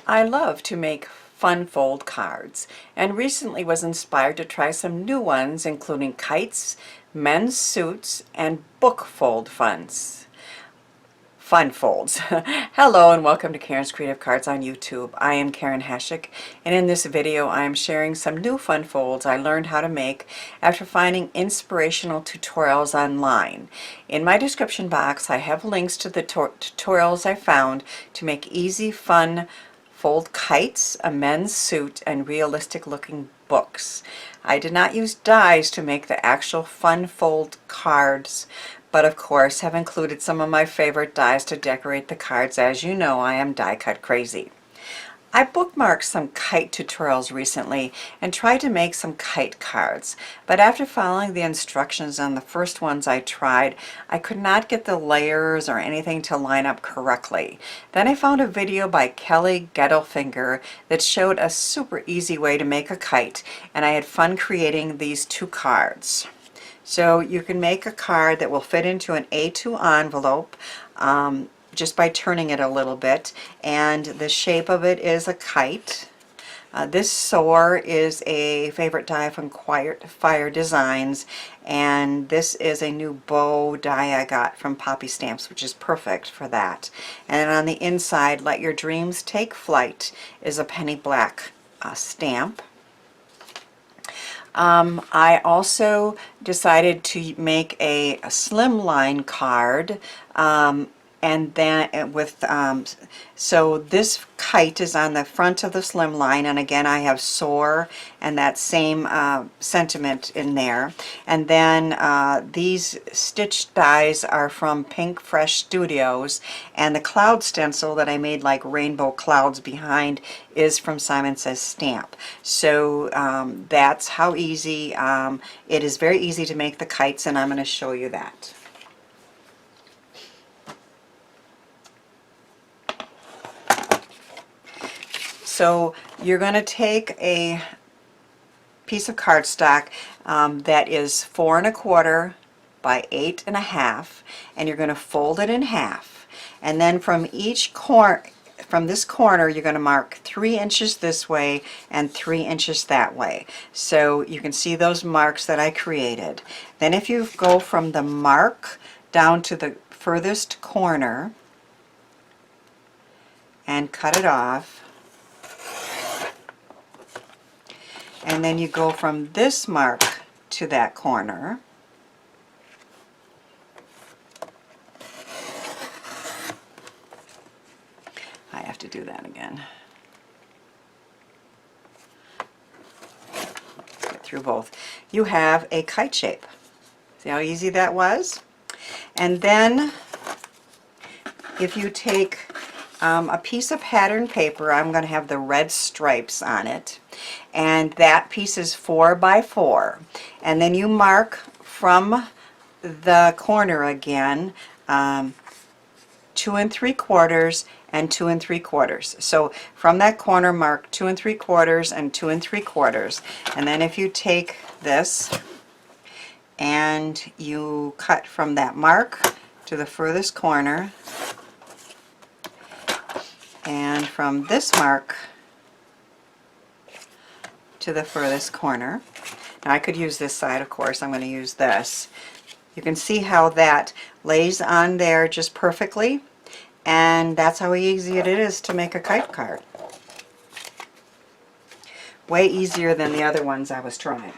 I love to make fun fold cards and recently was inspired to try some new ones including kites, men's suits, and book fold fun folds. Hello and welcome to Karen's Creative Cards on YouTube. I am Karen Hashik, and in this video I am sharing some new fun folds I learned how to make after finding inspirational tutorials online. In my description box I have links to the tutorials I found to make easy, fun fold kites, a men's suit, and realistic looking books. I did not use dies to make the actual fun fold cards, but of course have included some of my favorite dies to decorate the cards. As you know, I am die cut crazy. I bookmarked some kite tutorials recently and tried to make some kite cards, but after following the instructions on the first ones I tried, I could not get the layers or anything to line up correctly. Then I found a video by Kelly Gettelfinger that showed a super easy way to make a kite, and I had fun creating these two cards. So you can make a card that will fit into an A2 envelope just by turning it a little bit, and the shape of it is a kite. This Soar is a favorite die from Quietfire Designs, and this is a new bow die I got from Poppy Stamps, which is perfect for that. And on the inside, Let Your Dreams Take Flight is a penny black stamp. I also decided to make a slimline card, and then with so this kite is on the front of the slimline, and again I have Soar and that same sentiment in there. And then these stitched dies are from Pink Fresh Studios, and the cloud stencil that I made like rainbow clouds behind is from Simon Says Stamp. So that's how easy it is. Very easy to make the kites, and I'm going to show you that. So you're going to take a piece of cardstock that is 4 1/4 by 8 1/2, and you're going to fold it in half. And then from each corner, from this corner, you're going to mark 3 inches this way and 3 inches that way. So you can see those marks that I created. Then if you go from the mark down to the furthest corner and cut it off, and then you go from this mark to that corner, I have to do that again. Get through both. You have a kite shape. See how easy that was? And then if you take a piece of pattern paper, I'm going to have the red stripes on it, and that piece is 4 by 4, and then you mark from the corner again 2 3/4 and 2 3/4. So from that corner mark 2 3/4 and 2 3/4, and then if you take this and you cut from that mark to the furthest corner, and from this mark to the furthest corner. Now I could use this side, of course. I'm going to use this. You can see how that lays on there just perfectly, and that's how easy it is to make a kite card. Way easier than the other ones I was trying.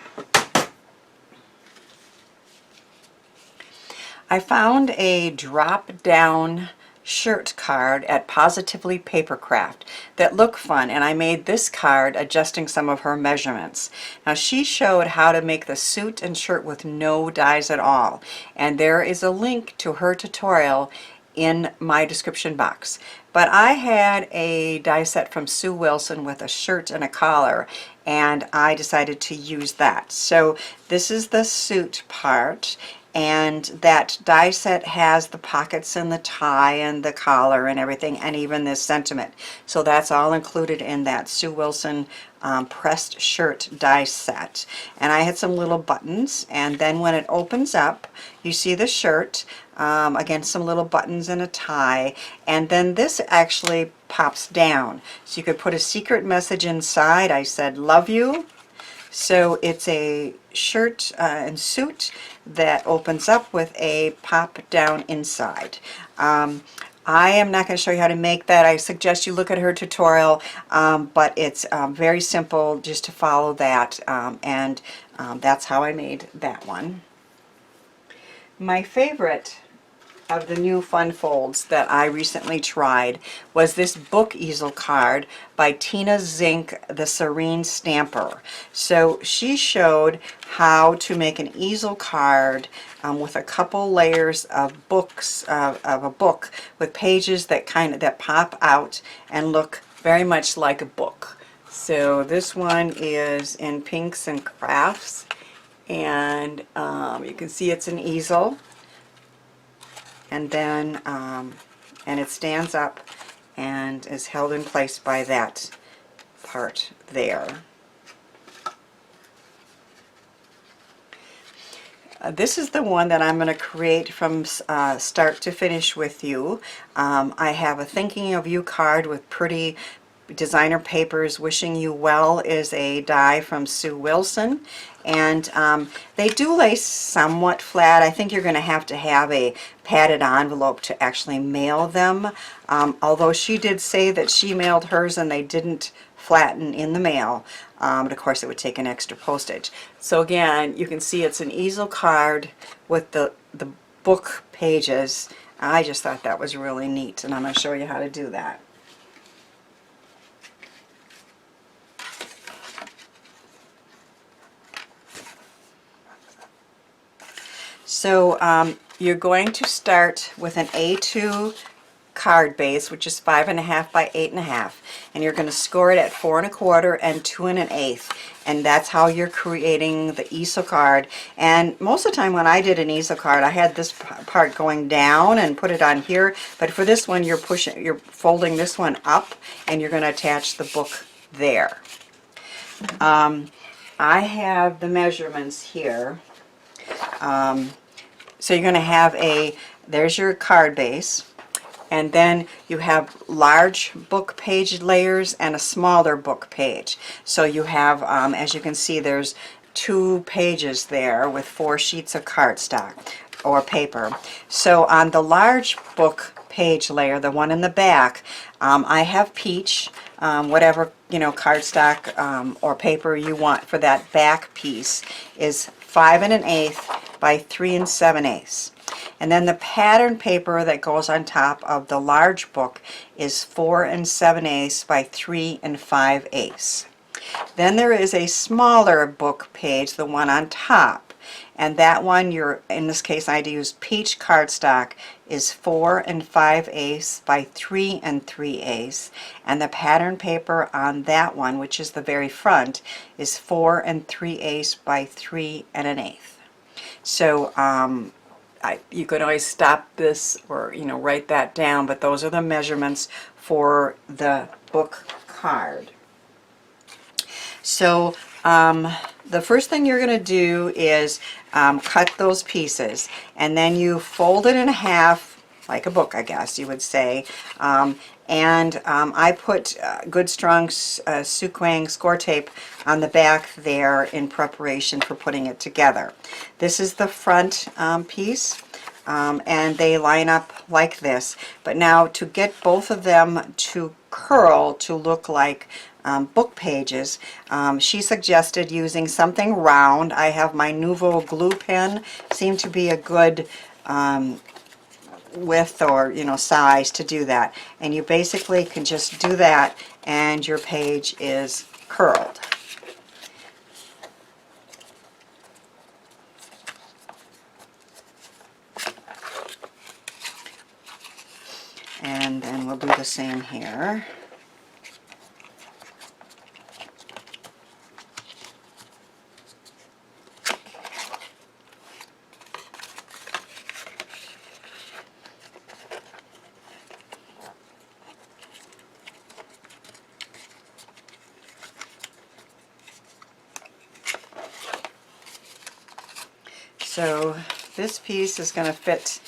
I found a drop-down shirt card at Positively Papercraft that looked fun, and I made this card adjusting some of her measurements. Now she showed how to make the suit and shirt with no dies at all, and there is a link to her tutorial in my description box. But I had a die set from Sue Wilson with a shirt and a collar, and I decided to use that. So this is the suit part, and that die set has the pockets and the tie and the collar and everything, and even this sentiment. So that's all included in that Sue Wilson pressed shirt die set. And I had some little buttons, and then when it opens up you see the shirt. Again, some little buttons and a tie. And then this actually pops down. So you could put a secret message inside. I said, love you. So it's a shirt and suit that opens up with a pop down inside. I am not going to show you how to make that. I suggest you look at her tutorial, but it's very simple just to follow that, and that's how I made that one. My favorite of the new fun folds that I recently tried was this book easel card by Tina Zink, the Serene Stamper. So she showed how to make an easel card with a couple layers of books, of a book with pages that that pop out and look very much like a book. So this one is in Pinks and Crafts, and you can see it's an easel. And then, and it stands up and is held in place by that part there. This is the one that I'm going to create from start to finish with you. I have a Thinking of You card with pretty designer papers. Wishing You Well is a die from Sue Wilson, and they do lay somewhat flat. I think you're going to have a padded envelope to actually mail them, although she did say that she mailed hers and they didn't flatten in the mail, but of course it would take an extra postage. So again, you can see it's an easel card with the book pages. I just thought that was really neat, and I'm going to show you how to do that. So you're going to start with an A2 card base, which is 5.5 by 8.5, and you're going to score it at 4 1/4 and 2 1/8, and that's how you're creating the easel card. And most of the time when I did an easel card, I had this part going down and put it on here, but for this one you're folding this one up, and you're going to attach the book there. I have the measurements here. So you're going to have there's your card base, and then you have large book page layers and a smaller book page. So you have, as you can see, there's 2 pages there with 4 sheets of cardstock or paper. So on the large book page layer, the one in the back, I have peach, whatever cardstock or paper you want for that back piece is 5 1/8 by 3 7/8. And then the pattern paper that goes on top of the large book is 4 7/8 by 3 5/8. Then there is a smaller book page, the one on top, and that one, in this case I used peach cardstock, is 4 5/8 by 3 3/8, and the pattern paper on that one, which is the very front, is 4 3/8 by 3 1/8. So you could always stop this or write that down, but those are the measurements for the book card. So the first thing you're going to do is cut those pieces, and then you fold it in half like a book, I guess you would say. I put good strong Sookwang ScorTape on the back there in preparation for putting it together. This is the front piece, and they line up like this. But now to get both of them to curl to look like book pages, she suggested using something round. I have my Nouveau glue pen, seemed to be a good width or size to do that, and you basically can just do that and your page is curled. And then we'll do the same here. So this piece is going to fit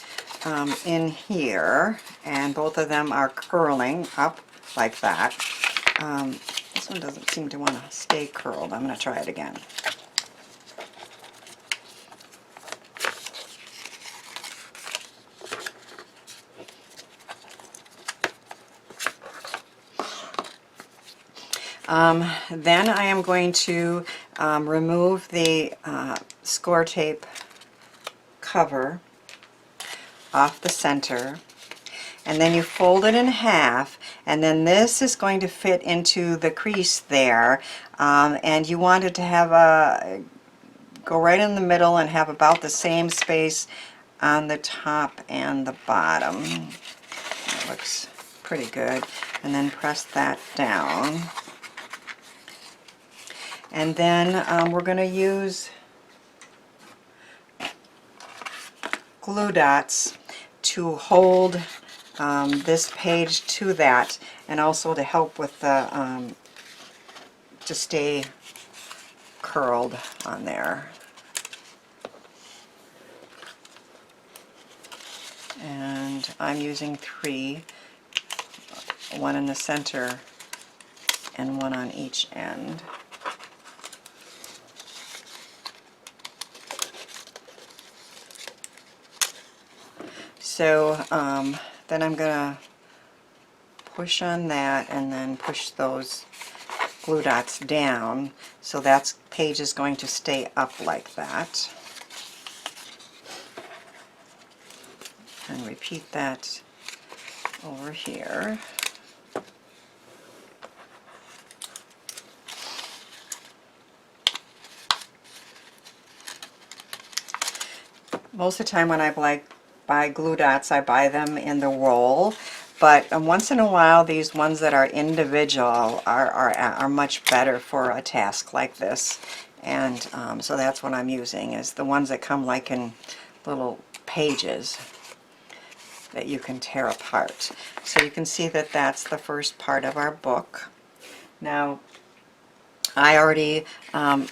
in here, and both of them are curling up like that. This one doesn't seem to want to stay curled. I'm going to try it again. Then I am going to remove the ScorTape cover off the center, and then you fold it in half, and then this is going to fit into the crease there, and you want it to have go right in the middle and have about the same space on the top and the bottom. That looks pretty good. And then press that down. And then we're going to use glue dots to hold this page to that, and also to help with the to stay curled on there. And I'm using 3, one in the center and one on each end. So then I'm going to push on that and then push those glue dots down, so that page is going to stay up like that. And repeat that over here. Most of the time when I buy glue dots, I buy them in the roll, but once in a while these ones that are individual are much better for a task like this, and so that's what I'm using, is the ones that come like in little pages that you can tear apart. So you can see that that's the first part of our book. Now I already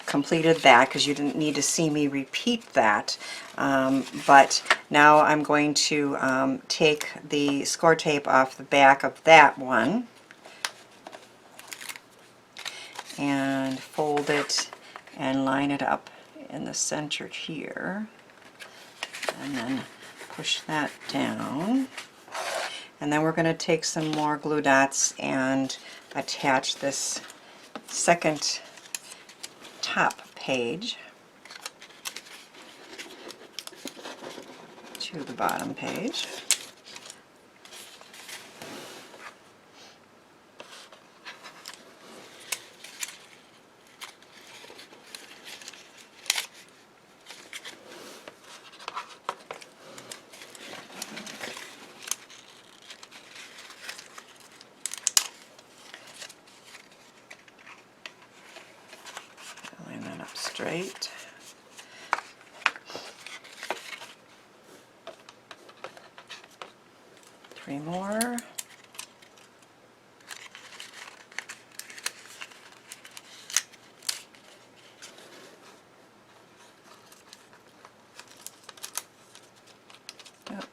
completed that because you didn't need to see me repeat that, but now I'm going to take the ScorTape off the back of that one and fold it and line it up in the center here, and then push that down. And then we're going to take some more glue dots and attach this second top page to the bottom page. Line that up straight. Three more. Yep.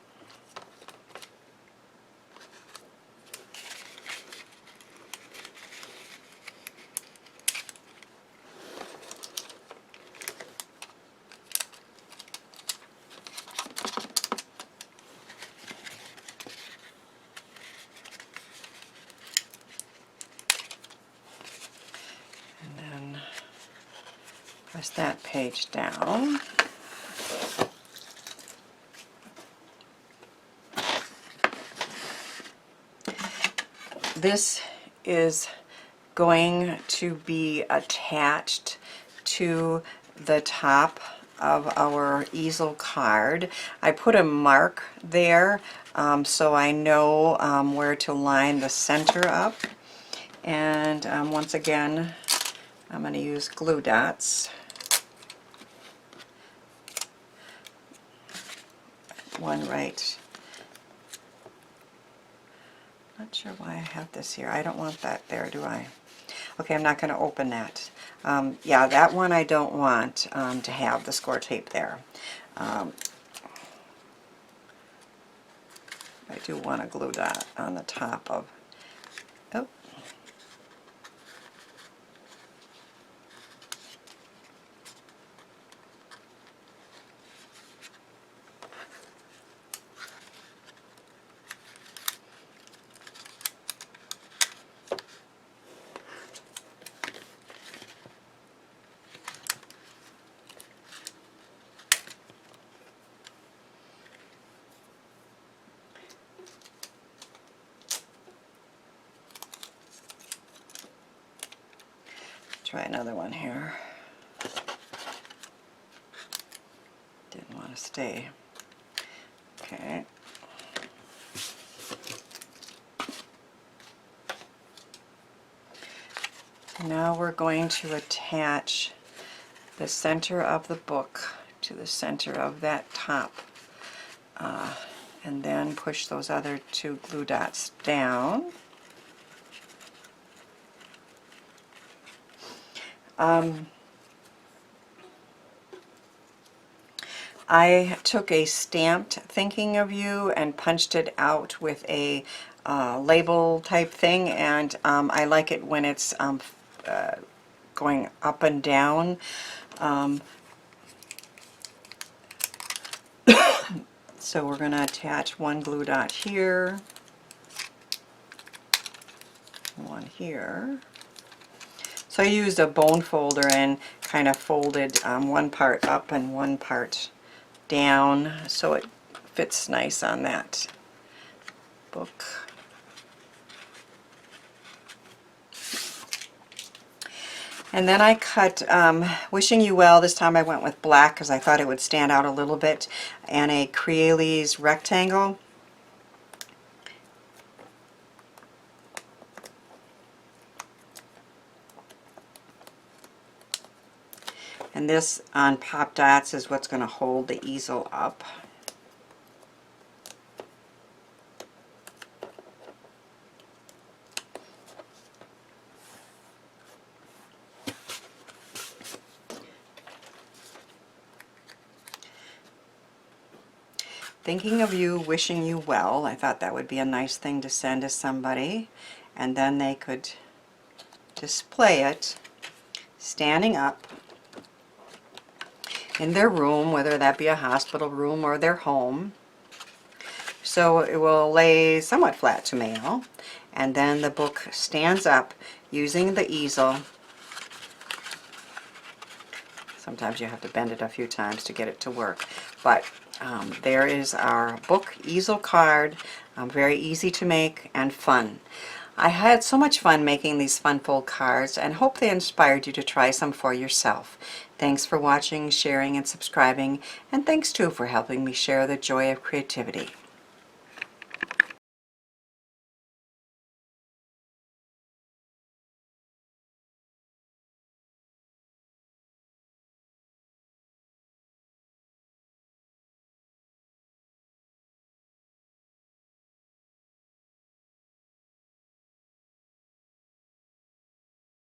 Press that page down. This is going to be attached to the top of our easel card. I put a mark there so I know where to line the center up. And once again, I'm going to use glue dots. One right. Not sure why I have this here. I don't want that there, do I? Okay, I'm not going to open that. Yeah, that one I don't want to have the ScorTape there. do want a glue dot on the top of, oh, try another one here. Didn't want to stay. Okay. Now we're going to attach the center of the book to the center of that top, and then push those other two glue dots down. I took a stamped thinking of you and punched it out with a label type thing, and I like it when it's going up and down. So we're going to attach one glue dot here, one here. So I used a bone folder and kind of folded one part up and one part down so it fits nice on that book. And then I cut Wishing You Well. This time I went with black because I thought it would stand out a little bit, and a Kreative rectangle. And this on pop dots is what's going to hold the easel up. Thinking of you, wishing you well. I thought that would be a nice thing to send to somebody, and then they could display it standing up in their room, whether that be a hospital room or their home. So it will lay somewhat flat to mail, and then the book stands up using the easel. Sometimes you have to bend it a few times to get it to work, but there is our book easel card. Very easy to make and fun. I had so much fun making these fun fold cards and hope they inspired you to try some for yourself. Thanks for watching, sharing, and subscribing, and thanks too for helping me share the joy of creativity.